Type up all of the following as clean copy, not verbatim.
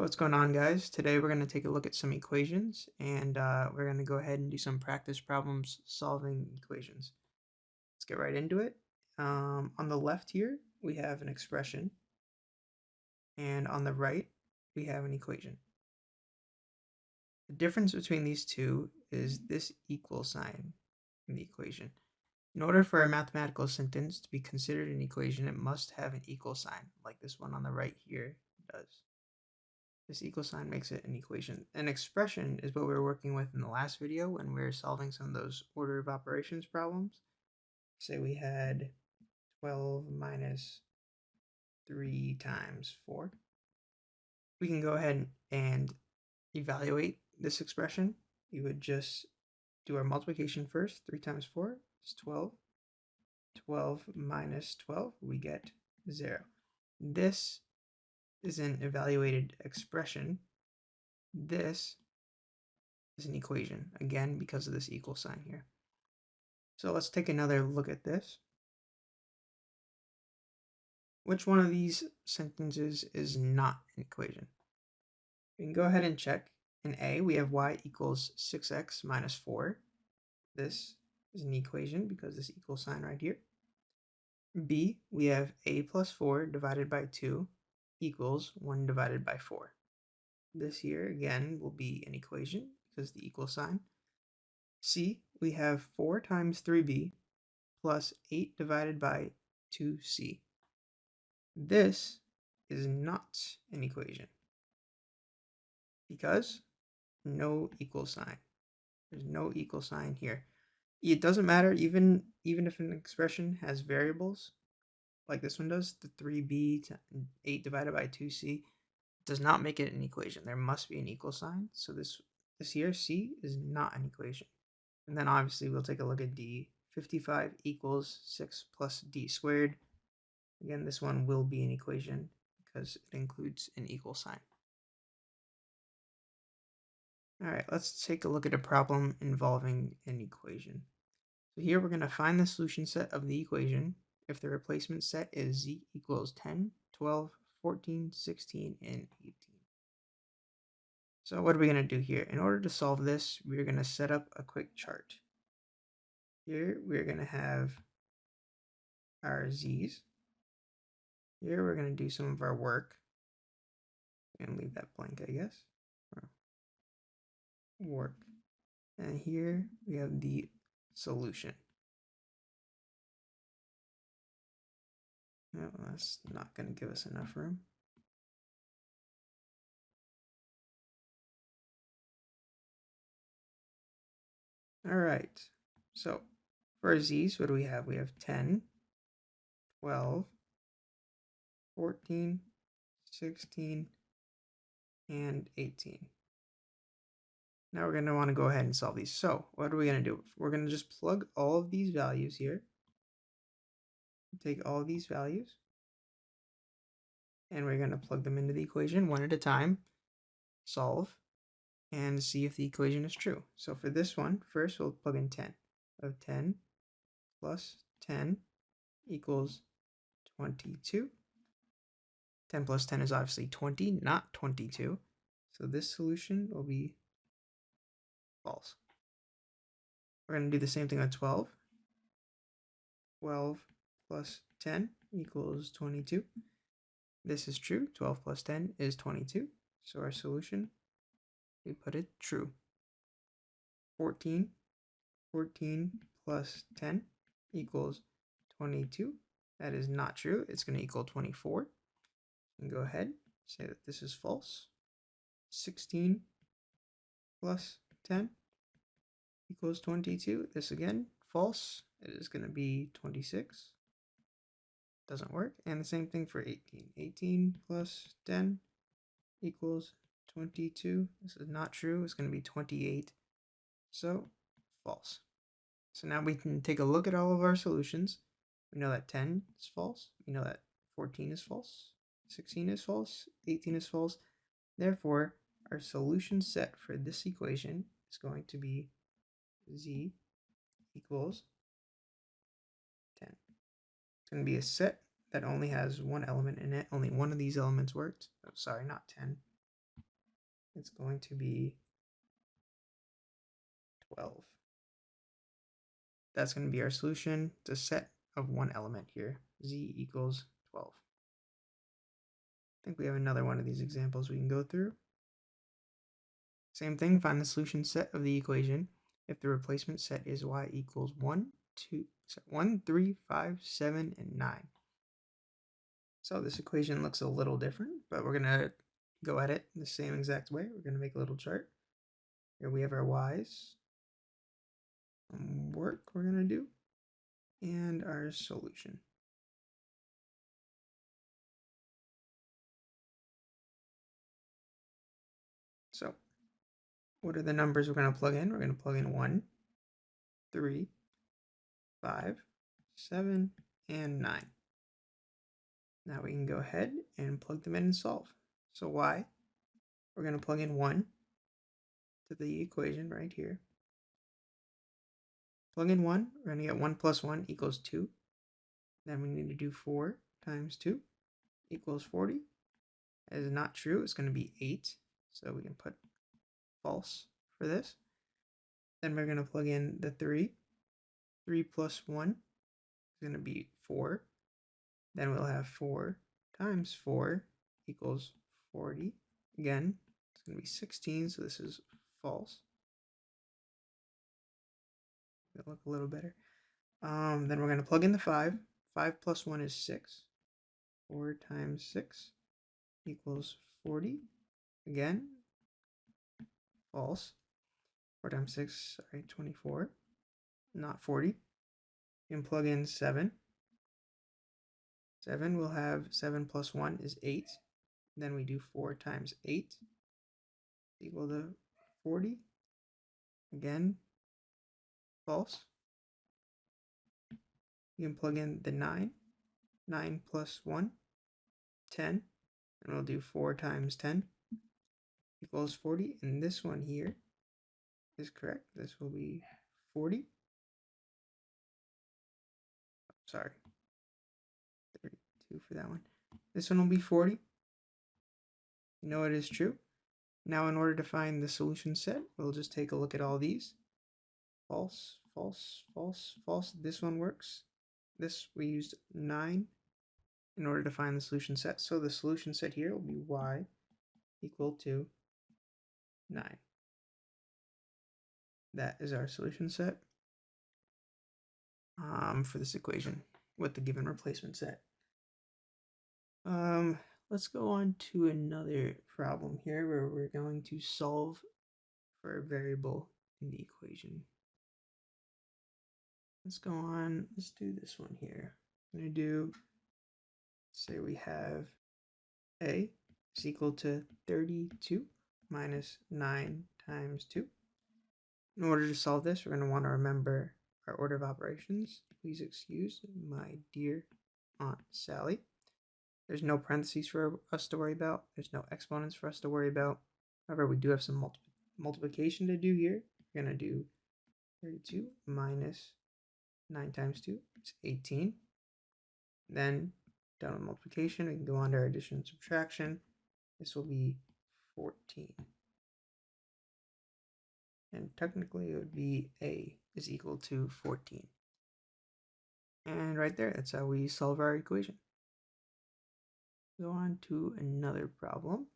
What's going on, guys? Today we're going to take a look at some equations, and we're going to go ahead and do some practice problems solving equations. Let's get right into it. On the left here, we have an expression, and on the right, we have an equation. The difference between these two is this equal sign in the equation. In order for a mathematical sentence to be considered an equation, it must have an equal sign, like this one on the right here does. This equal sign makes it an equation. An expression is what we were working with in the last video when we were solving some of those order of operations problems. Say we had 12 minus 3 times 4. We can go ahead and evaluate this expression. We would just do our multiplication first. 3 times 4 is 12. 12 minus 12, we get 0. This is an evaluated expression. This is an equation, again, because of this equal sign here. So let's take another look at this. Which one of these sentences is not an equation? We can go ahead and check. In A, we have y equals 6x minus 4. This is an equation because this equal sign right here. B, we have a plus 4 divided by 2 equals 1 divided by 4. This here, again, will be an equation because the equal sign. C, we have 4 times 3b plus 8 divided by 2c. This is not an equation because no equal sign. There's no equal sign here. It doesn't matter even if an expression has variables like this one does, the 3b to 8 divided by 2c does not make it an equation. There must be an equal sign. So this here, C, is not an equation. And then obviously we'll take a look at D. 55 equals 6 plus D squared. Again, this one will be an equation because it includes an equal sign. All right, let's take a look at a problem involving an equation. So here we're going to find the solution set of the equation if the replacement set is z equals 10, 12, 14, 16, and 18. So what are we going to do here? In order to solve this, we're going to set up a quick chart. Here we're going to have our z's. Here we're going to do some of our work. I'm going to leave that blank, I guess. Work. And here we have the solution. No, that's not going to give us enough room. All right. So for our z's, what do we have? We have 10, 12, 14, 16, and 18. Now we're going to want to go ahead and solve these. So what are we going to do? We're going to just plug all of these values here. Take all of these values. And we're going to plug them into the equation one at a time. Solve. And see if the equation is true. So for this one, first we'll plug in 10. Of 10 plus 10 equals 22. 10 plus 10 is obviously 20, not 22. So this solution will be false. We're going to do the same thing with 12. 12 plus 10 equals 22. This is true. 12 plus 10 is 22. So our solution, we put it true. 14 plus 10 equals 22. That is not true. It's going to equal 24. And go ahead, say that this is false. 16 plus 10 equals 22. This again, false. It is going to be 26. Doesn't work. And the same thing for 18. 18 plus 10 equals 22. This is not true. It's going to be 28. So false. So now we can take a look at all of our solutions. We know that 10 is false. We know that 14 is false. 16 is false. 18 is false. Therefore, our solution set for this equation is going to be z equals 10. It's going to be a set that only has one element in it. Only one of these elements worked. Oh, sorry, not 10. it's going to be 12. That's going to be our solution. It's a set of one element here. Z equals 12. I think we have another one of these examples we can go through. Same thing, find the solution set of the equation if the replacement set is y equals 1, 3, 5, 7, and 9. So this equation looks a little different, but we're going to go at it in the same exact way. We're going to make a little chart. Here we have our y's, some work we're going to do, and our solution. So what are the numbers we're going to plug in? We're going to plug in 1, 3, 5, 7, and 9. Now we can go ahead and plug them in and solve. So y, we're going to plug in 1 to the equation right here. Plug in 1, we're going to get 1 plus 1 equals 2. Then we need to do 4 times 2 equals 40. That is not true. It's going to be 8. So we can put false for this. Then we're going to plug in the 3. 3 plus 1 is going to be 4. Then we'll have 4 times 4 equals 40. Again, it's going to be 16, so this is false. It'll look a little better. Then we're going to plug in the 5. 5 plus 1 is 6. 4 times 6 equals 40. Again, false. 4 times 6, 24. Not 40. You can plug in 7. 7 will have 7 plus 1 is 8. Then we do 4 times 8 equal to 40. Again, false. You can plug in the 9. 9 plus 1, 10. And we'll do 4 times 10 equals 40. And this one here is correct. This will be 40. Sorry. 32 for that one. This one will be 40. You know it is true. Now in order to find the solution set, we'll just take a look at all these. False, false, false, false. This one works. This we used 9 in order to find the solution set. So the solution set here will be y equal to 9. That is our solution set for this equation with the given replacement set. Let's go on to another problem here where we're going to solve for a variable in the equation. Let's go on, let's do this one here. I'm going to do, say we have a is equal to 32 minus 9 times 2. In order to solve this, we're going to want to remember our order of operations. Please excuse my dear Aunt Sally. There's no parentheses for us to worry about. There's no exponents for us to worry about. However, we do have some multiplication to do here. We're going to do 32 minus 9 times 2 is 18. Then, done with multiplication, we can go on to our addition and subtraction. This will be 14. And technically, it would be a is equal to 14. And right there, that's how we solve our equation. Go on to another problem.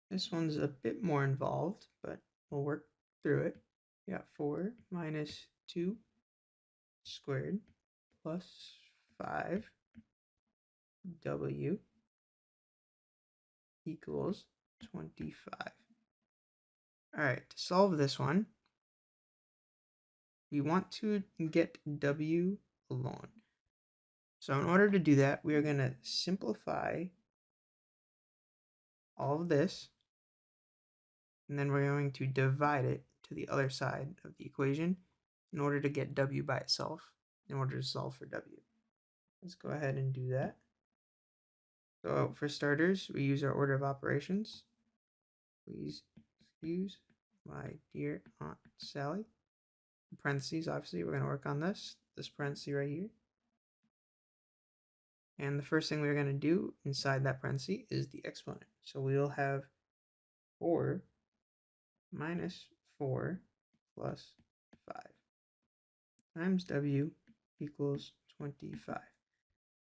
This one's a bit more involved, but we'll work through it. We got 4 minus 2 squared plus 5w equals 25. All right, to solve this one, we want to get w alone. So in order to do that, we are going to simplify all of this, and then we're going to divide it to the other side of the equation in order to get w by itself, in order to solve for w. Let's go ahead and do that. So for starters, we use our order of operations. Please excuse my dear Aunt Sally. In parentheses, obviously, we're going to work on this parenthesis right here. And the first thing we're going to do inside that parenthesis is the exponent. So we'll have 4 minus 4 plus 5 times w equals 25.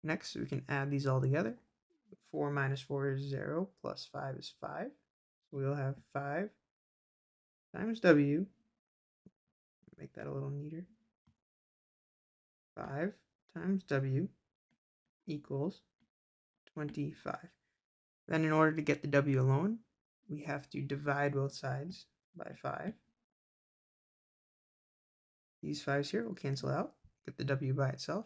Next, we can add these all together. 4 minus 4 is 0, plus 5 is 5. So we'll have 5 times w, make that a little neater, 5 times w equals 25. Then in order to get the w alone, we have to divide both sides by 5. These 5's here will cancel out, get the w by itself.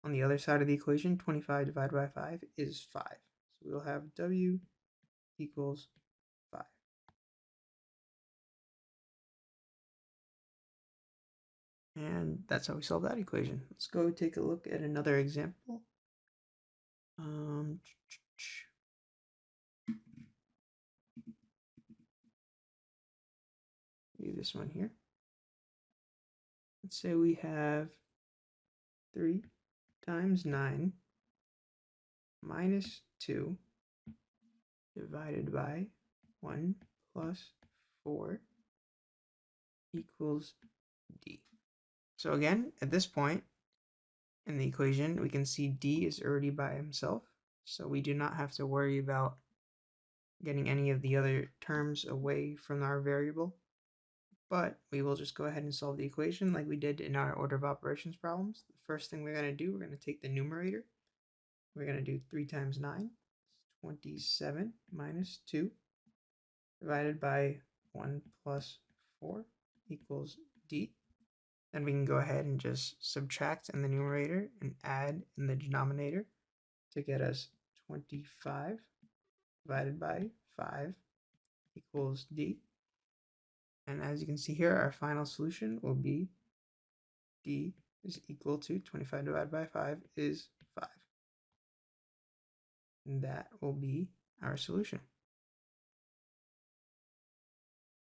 On the other side of the equation, 25 divided by 5 is 5. So we'll have w equals 5. And that's how we solve that equation. Let's go take a look at another example. Maybe this one here. Let's say we have 3 times 9 minus 2 divided by 1 plus 4 equals d. So again, at this point in the equation, we can see d is already by himself, so we do not have to worry about getting any of the other terms away from our variable. But we will just go ahead and solve the equation like we did in our order of operations problems. The first thing we're going to do, we're going to take the numerator. We're going to do 3 times 9, 27 minus 2 divided by 1 plus 4 equals d. Then we can go ahead and just subtract in the numerator and add in the denominator to get us 25 divided by 5 equals d. And as you can see here, our final solution will be d is equal to 25 divided by 5 is 5. And that will be our solution.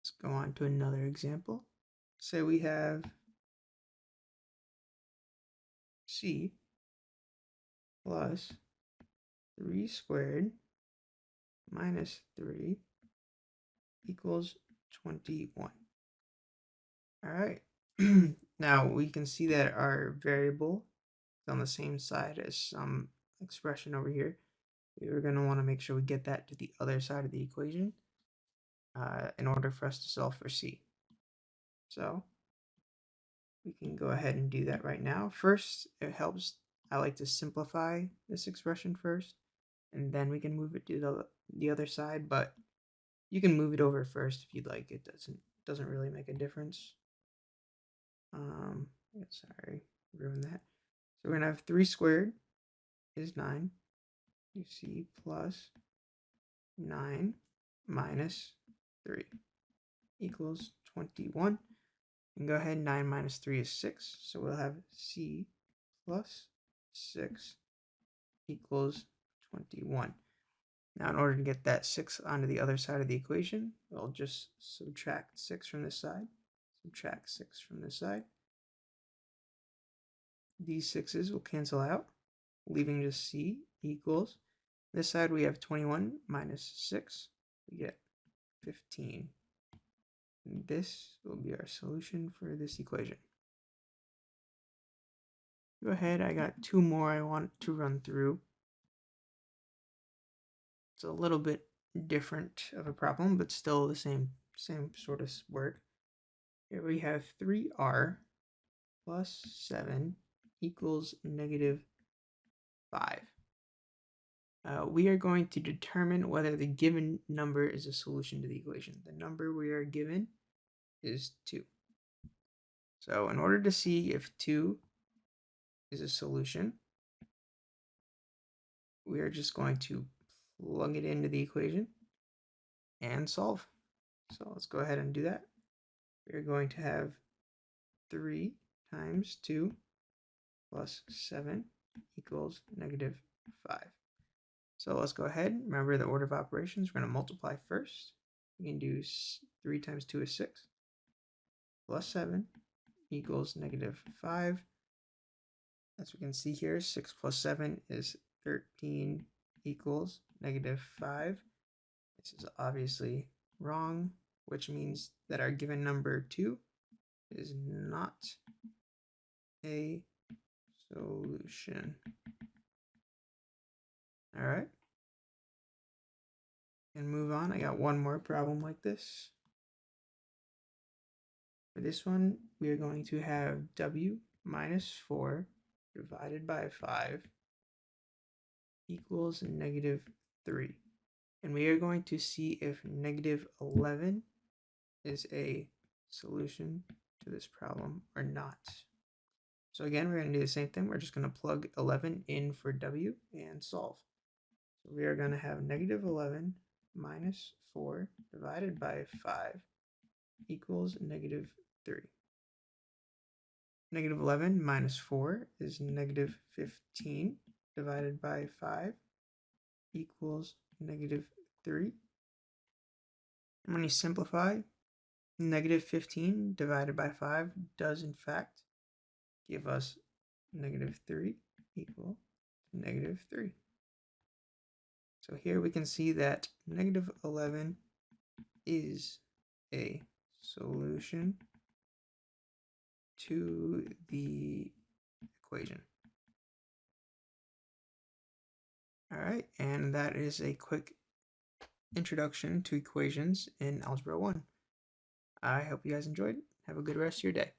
Let's go on to another example. Say we have c plus 3 squared minus 3 equals 21. All right. Now we can see that our variable is on the same side as some expression over here. We're going to want to make sure we get that to the other side of the equation in order for us to solve for c. So we can go ahead and do that right now. First, it helps. I like to simplify this expression first, and then we can move it to the other side. But you can move it over first if you'd like. It doesn't really make a difference. Sorry, ruined that. So we're gonna have 3 squared is 9. You see plus 9 minus 3 equals 21. And go ahead, 9 minus 3 is 6. So we'll have c plus 6 equals 21. Now in order to get that 6 onto the other side of the equation, we'll just subtract 6 from this side. Subtract 6 from this side. These 6's will cancel out, leaving just c equals, this side we have 21 minus 6, we get 15. And this will be our solution for this equation. Go ahead, I got 2 more I want to run through. It's a little bit different of a problem, but still the same sort of work. Here we have 3r plus 7 equals negative 5. We are going to determine whether the given number is a solution to the equation. The number we are given is 2. So in order to see if 2 is a solution, we are just going to plug it into the equation and solve. So let's go ahead and do that. We're going to have 3 times 2 plus 7 equals negative 5. So let's go ahead. Remember the order of operations. We're going to multiply first. We can do 3 times 2 is 6 plus 7 equals negative 5. As we can see here, 6 plus 7 is 13 equals -5. This is obviously wrong, which means that our given number 2 is not a solution. All right. And move on. I got one more problem like this. For this one, we are going to have w minus 4 divided by 5 equals -3. And we are going to see if -11 is a solution to this problem or not. So again, we're going to do the same thing. We're just going to plug 11 in for w and solve. So we are going to have -11 minus 4 divided by 5 equals -3. -11 minus 4 is -15 divided by 5 equals -3. And when you simplify, -15 divided by 5 does in fact give us -3 equal to -3. So here we can see that -11 is a solution to the equation. All right, and that is a quick introduction to equations in Algebra 1. I hope you guys enjoyed. Have a good rest of your day.